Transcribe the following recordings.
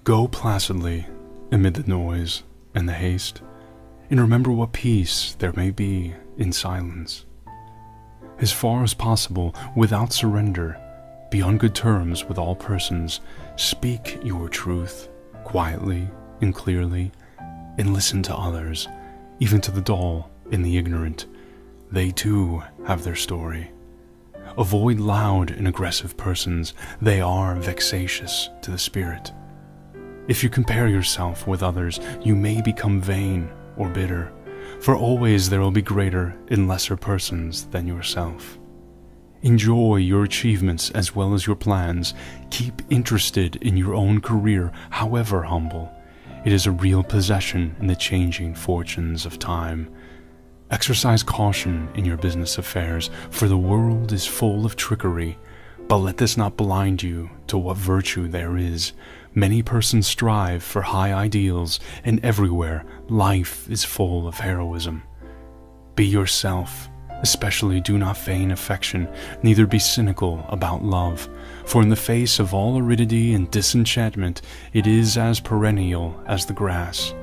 Go placidly amid the noise and the haste, and remember what peace there may be in silence. As far as possible, without surrender, be on good terms with all persons, speak your truth quietly and clearly, and listen to others, even to the dull and the ignorant. They too have their story. Avoid loud and aggressive persons. They are vexatious to the spirit. If you compare yourself with others, you may become vain or bitter, for always there will be greater and lesser persons than yourself. Enjoy your achievements as well as your plans. Keep interested in your own career, however humble. It is a real possession in the changing fortunes of time. Exercise caution in your business affairs, for the world is full of trickery, but let this not blind you to what virtue there is. Many persons strive for high ideals, and everywhere life is full of heroism. Be yourself, especially do not feign affection, neither be cynical about love, for in the face of all aridity and disenchantment, it is as perennial as the grass.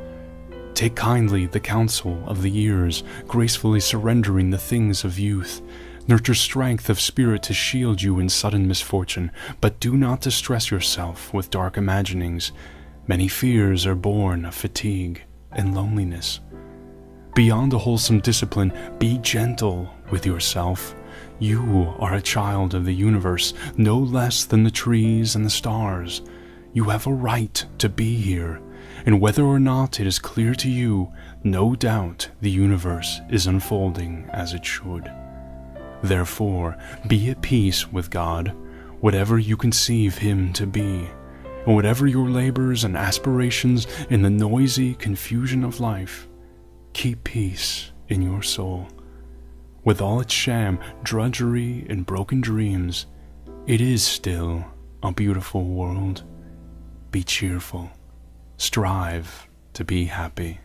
Take kindly the counsel of the years, gracefully surrendering the things of youth. Nurture strength of spirit to shield you in sudden misfortune, but do not distress yourself with dark imaginings. Many fears are born of fatigue and loneliness. Beyond a wholesome discipline, be gentle with yourself. You are a child of the universe, no less than the trees and the stars. You have a right to be here, and whether or not it is clear to you, no doubt the universe is unfolding as it should. Therefore, be at peace with God, whatever you conceive Him to be, and whatever your labors and aspirations in the noisy confusion of life, keep peace in your soul. With all its sham, drudgery, and broken dreams, it is still a beautiful world. Be cheerful. Strive to be happy.